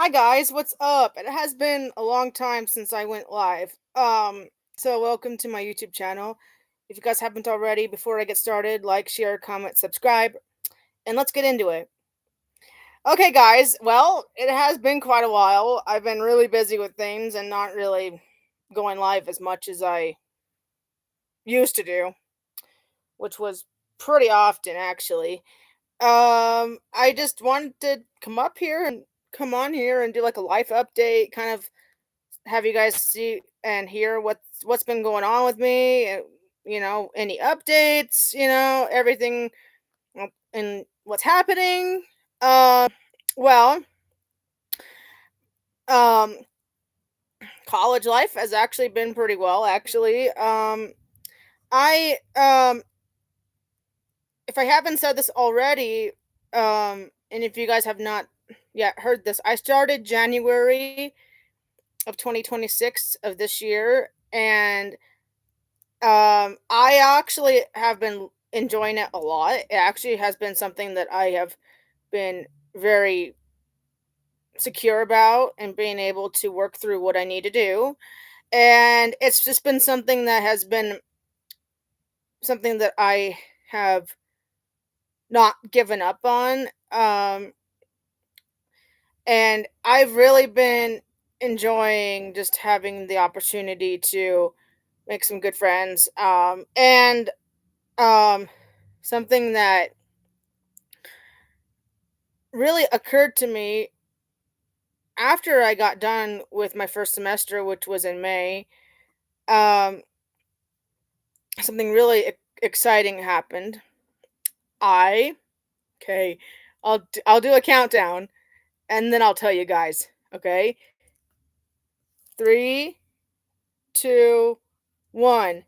Hi guys, what's up? It has been a long time since I went live. So welcome to my YouTube channel. If you guys haven't already, before I get started, like, share, comment, subscribe, and let's get into it. Okay, guys, well, it has been quite a while. I've been really busy with things and not really going live as much as I used to do, which was pretty often actually. I just wanted to come on here and do like a life update, kind of have you guys see and hear what's been going on with me, any updates, everything, and what's happening. Well, um college life has actually been pretty well, actually. I If I haven't said this already, and if you guys have not yet heard this, I started January of 2026 of this year, and I actually have been enjoying it a lot. It actually has been something that I have been very secure about and being able to work through what I need to do. And it's just been something that has been something that I have not given up on. And I've really been enjoying just having the opportunity to make some good friends. And um, Something that really occurred to me after I got done with my first semester, which was in May. um, Something really exciting happened. I okay, I'll do a countdown and then I'll tell you guys. Okay, 3, 2, 1.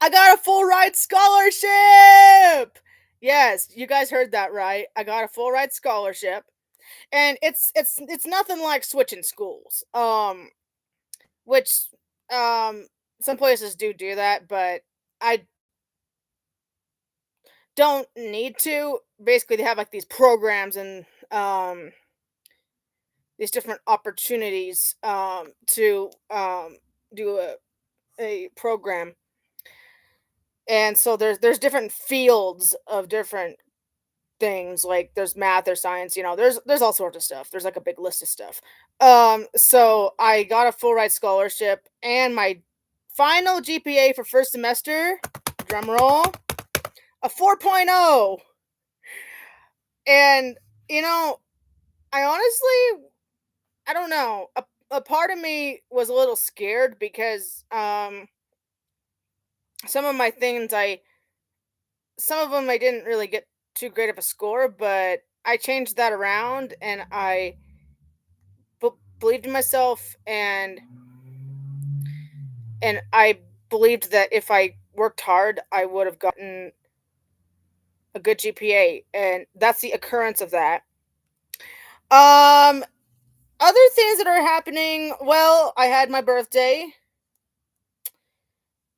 I got a full ride scholarship. Yes, you guys heard that right. I got a full ride scholarship, and it's nothing like switching schools. Which um some places do that, but I don't need to. Basically, they have like these programs and these different opportunities to do a program. And so there's different fields of different things, like there's math or science, there's all sorts of stuff. There's like a big list of stuff. So I got a full ride scholarship, and my final GPA for first semester, drum roll, a 4.0. And you know, I honestly, I don't know. A part of me was a little scared because some of my things I some of them I didn't really get too great of a score, but I changed that around, and I believed in myself, and I believed that if I worked hard, I would have gotten a good GPA, and that's the occurrence of that. Um, Other things that are happening. Well, I had my birthday,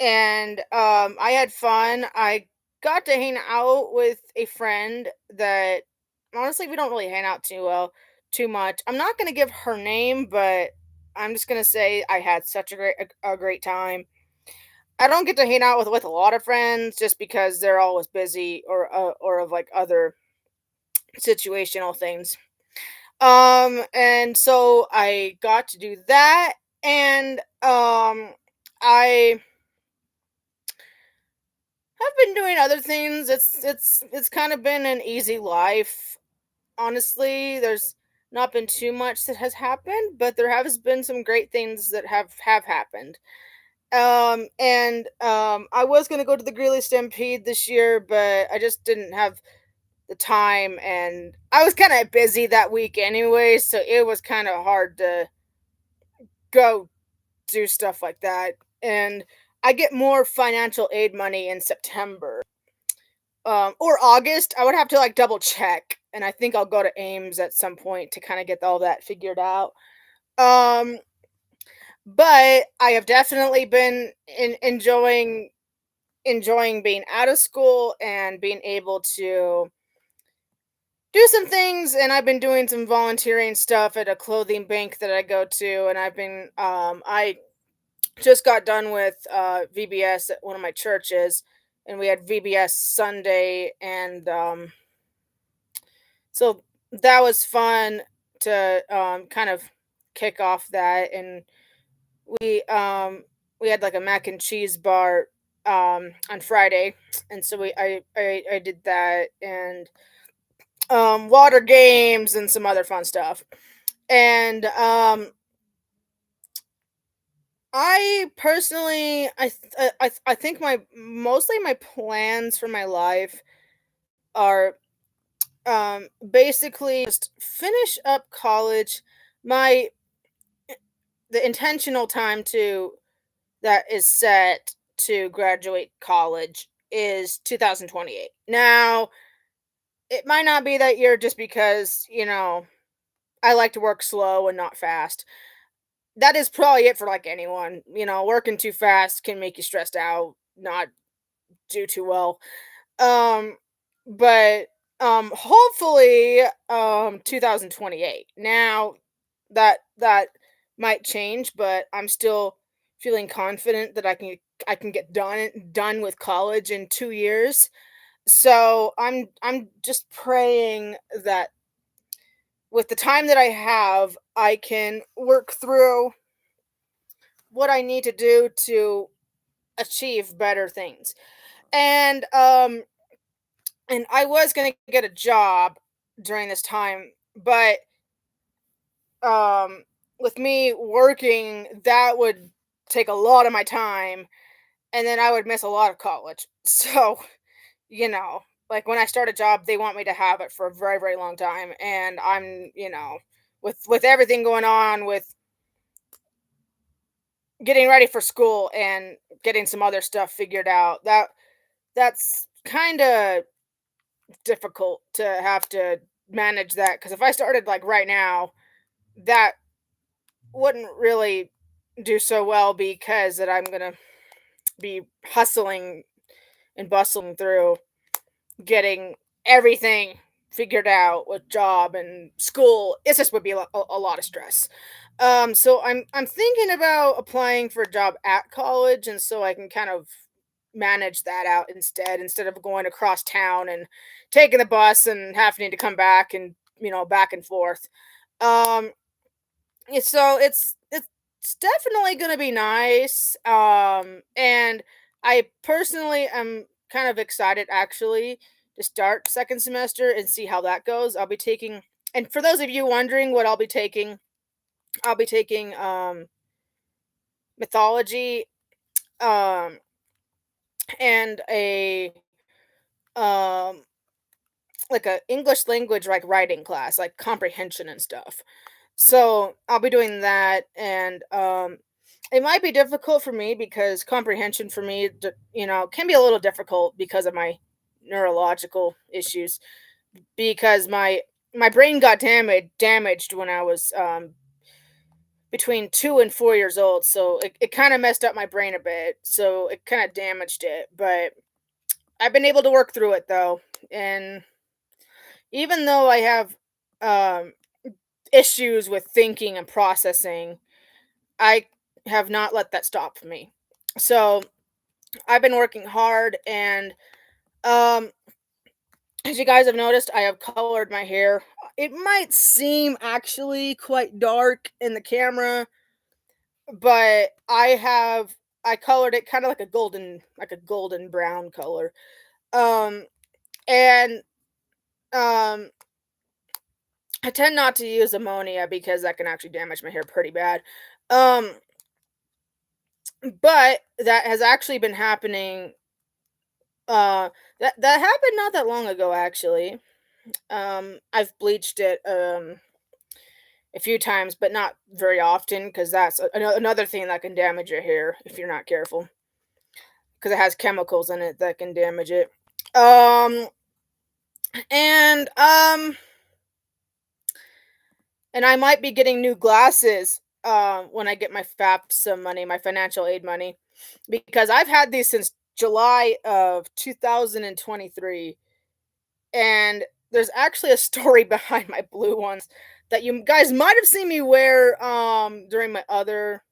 and I had fun. I got to hang out with a friend that honestly we don't really hang out too much. I'm not gonna give her name, but I'm just gonna say I had such a great time. I don't get to hang out with a lot of friends just because they're always busy or of like other situational things. And so I got to do that, and I have been doing other things. It's kind of been an easy life. Honestly, there's not been too much that has happened, but there has been some great things that have happened. And I was gonna go to the Greeley Stampede this year, but I just didn't have the time, and I was kind of busy that week anyway, so it was kind of hard to go do stuff like that. And I get more financial aid money in September, or August. I would have to like double check, and I think I'll go to Ames at some point to kind of get all that figured out. Um, but I have definitely been enjoying being out of school and being able to do some things, and I've been doing some volunteering stuff at a clothing bank that I go to, and I just got done with VBS at one of my churches, and we had VBS Sunday, and so that was fun to kind of kick off that. And we um we had like a mac and cheese bar on Friday, and so I did that, and water games and some other fun stuff. And I personally, I think my mostly my plans for my life are basically just finish up college. My the intentional time to that is set to graduate college is 2028. Now, it might not be that year just because, I like to work slow and not fast. That is probably it for like anyone. Working too fast can make you stressed out, not do too well. Um but hopefully 2028. Now that might change, but I'm still feeling confident that I can get done with college in 2 years. So I'm just praying that with the time that I have, I can work through what I need to do to achieve better things. And I was going to get a job during this time, but um with me working, that would take a lot of my time, and then I would miss a lot of college. So, you know, like when I start a job, they want me to have it for a very, very long time. And with everything going on with getting ready for school and getting some other stuff figured out, that's kind of difficult to have to manage that, because if I started like right now, that wouldn't really do so well, because that I'm gonna be hustling and bustling through getting everything figured out with job and school. It just would be a lot of stress. So I'm thinking about applying for a job at college, and so I can kind of manage that out instead of going across town and taking the bus and having to come back and back and forth. Um, so it's definitely gonna be nice. And I personally am kind of excited actually to start second semester and see how that goes. I'll be taking, and for those of you wondering what I'll be taking mythology, um and a um like a English language like writing class, like comprehension and stuff. So I'll be doing that, and it might be difficult for me because comprehension for me, can be a little difficult because of my neurological issues. Because my brain got damaged when I was between 2 and 4 years old, so it kind of messed up my brain a bit. So it kind of damaged it, but I've been able to work through it though, and even though I have um issues with thinking and processing, I have not let that stop me. So I've been working hard, and um, as you guys have noticed, I have colored my hair. It might seem actually quite dark in the camera, but I colored it kind of like a golden brown color. Um, and um, I tend not to use ammonia because that can actually damage my hair pretty bad. Um, but that has actually been happening. That happened not that long ago, actually. I've bleached it a few times, but not very often, because that's another thing that can damage your hair if you're not careful, because it has chemicals in it that can damage it. Um, and and I might be getting new glasses when I get my FAFSA money, my financial aid money, because I've had these since July of 2023, and there's actually a story behind my blue ones that you guys might have seen me wear during my other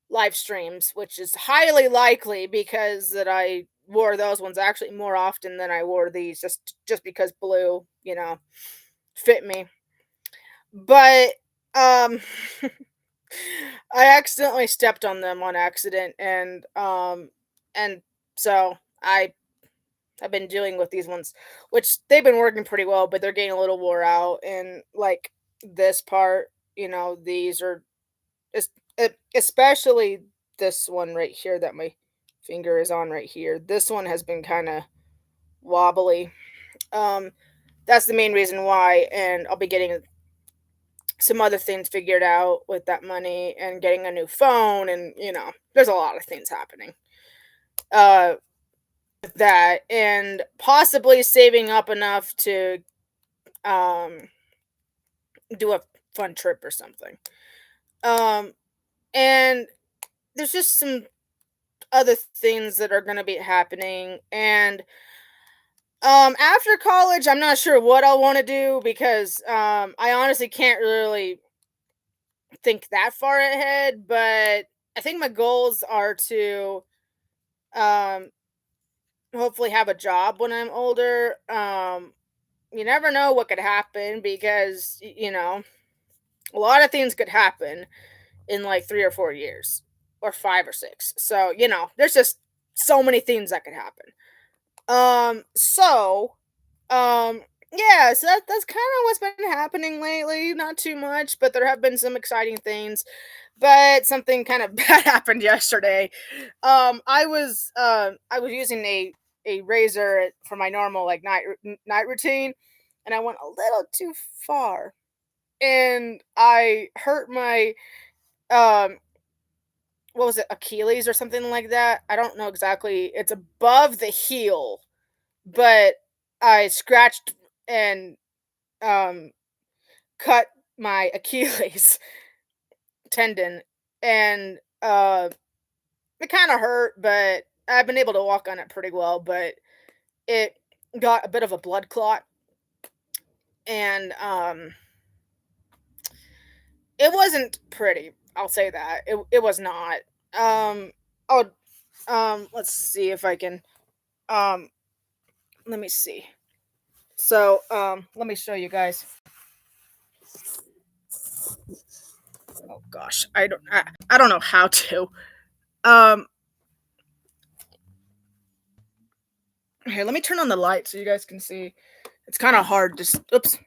live streams, which is highly likely because that I wore those ones actually more often than I wore these just because blue, fit me. But um I accidentally stepped on them on accident and so I've been dealing with these ones, which they've been working pretty well, but they're getting a little wore out. And like this part, these are es- especially this one right here that my finger is on right here. This one has been kind of wobbly. Um, that's the main reason why, and I'll be getting some other things figured out with that money and getting a new phone, and there's a lot of things happening. Uh, that and possibly saving up enough to um do a fun trip or something. Um and there's just some other things that are going to be happening, and after college I'm not sure what I'll want to do because I honestly can't really think that far ahead, but I think my goals are to um hopefully have a job when I'm older. You never know what could happen because a lot of things could happen in like 3 or 4 years or 5 or 6. So, there's just so many things that could happen. So, um, yeah, so that's kind of what's been happening lately. Not too much, but there have been some exciting things. But something kind of bad happened yesterday. I was using a razor for my normal like night routine, and I went a little too far, and I hurt my um what was it, Achilles or something like that. I don't know exactly. It's above the heel, but I scratched and um cut my Achilles tendon, and it kind of hurt, but I've been able to walk on it pretty well, but it got a bit of a blood clot, and it wasn't pretty. I'll say that. It was not. Oh, let's see if I can um let me see. So, let me show you guys. Oh gosh, I don't know how to. Um, Here, let me turn on the light so you guys can see. It's kind of hard to. Oops,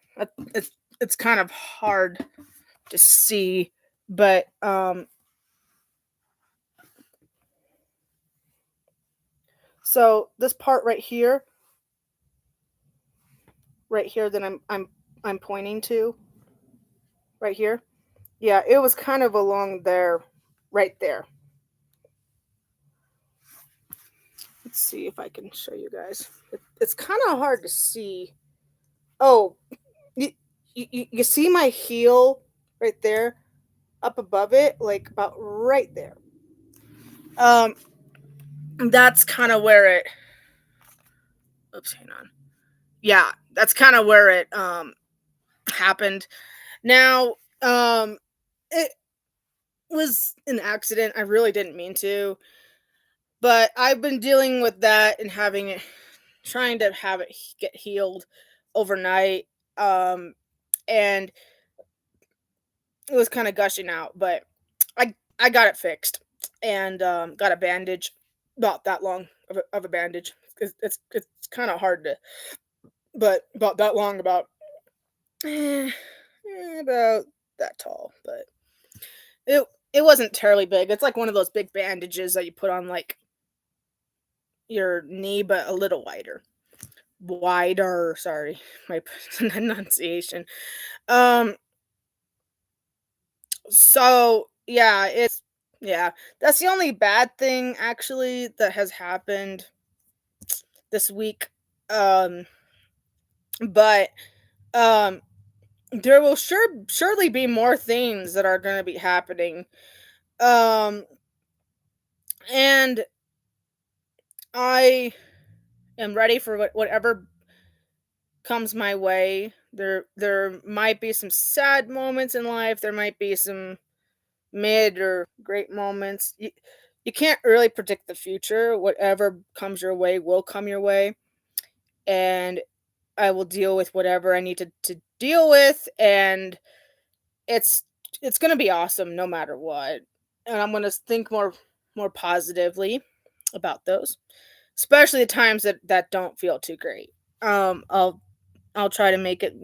it's kind of hard to see, but so this part right here that I'm pointing to, right here. Yeah, it was kind of along there, right there. Let's see if I can show you guys. It's kind of hard to see. Oh, you, you see my heel right there, up above it, like about right there. Um, that's kind of where it. Oops, hang on. Yeah, that's kind of where it happened. Now, it was an accident. I really didn't mean to, but I've been dealing with that and having it, trying to have it get healed overnight. Um, and it was kind of gushing out, but I got it fixed and got a bandage, not that long of a bandage. It's kind of hard to, but about that long, eh, about that tall, but it it wasn't terribly big. It's like one of those big bandages that you put on like your knee, but a little wider. Sorry, my pronunciation. Um, so yeah, that's the only bad thing actually that has happened this week. Um, but um, there will surely be more things that are going to be happening. Um, and I am ready for whatever comes my way. There might be some sad moments in life. There might be some mid or great moments. You can't really predict the future. Whatever comes your way will come your way, and I will deal with whatever I need to deal with, and it's it's gonna be awesome no matter what. And I'm gonna think more positively about those, especially the times that don't feel too great. I'll try to make it,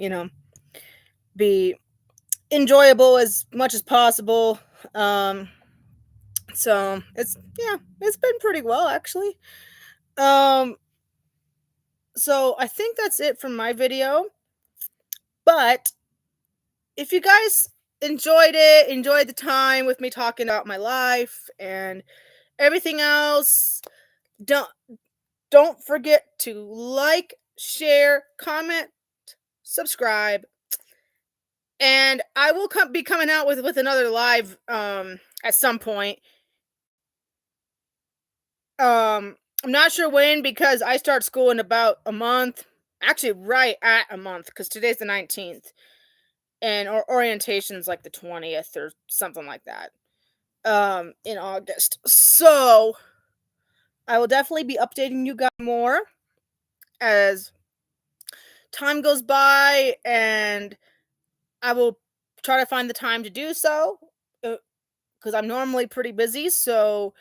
be enjoyable as much as possible. Um, so it's been pretty well actually. Um, so I think that's it from my video. But if you guys enjoyed the time with me talking about my life and everything else, don't don't forget to like, share, comment, subscribe, and I will be coming out with another live at some point. I'm not sure when because I start school in about a month. Actually, right at a month because today's the 19th and orientation's like the 20th or something like that. In August. So, I will definitely be updating you guys more as time goes by, and I will try to find the time to do so because I'm normally pretty busy. So,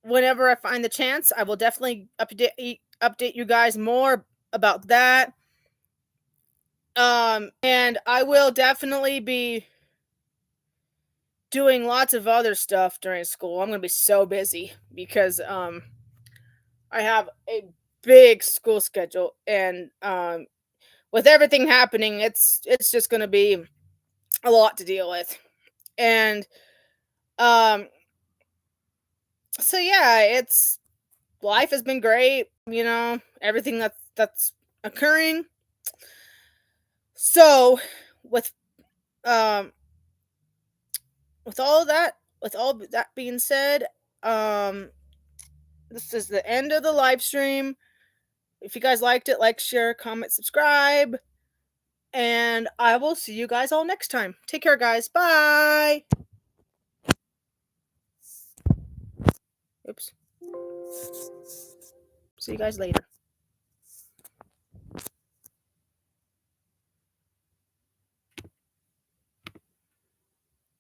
whenever I find the chance, I will definitely update you guys more about that. And I will definitely be doing lots of other stuff during school. I'm gonna be so busy because I have a big school schedule, and with everything happening, it's just gonna be a lot to deal with. And um, so yeah, it's life has been great. Everything that's occurring. So with um with all that with all that being said, um, this is the end of the live stream. If you guys liked it, like, share, comment, subscribe. And I will see you guys all next time. Take care, guys. Bye. Oops. See you guys later.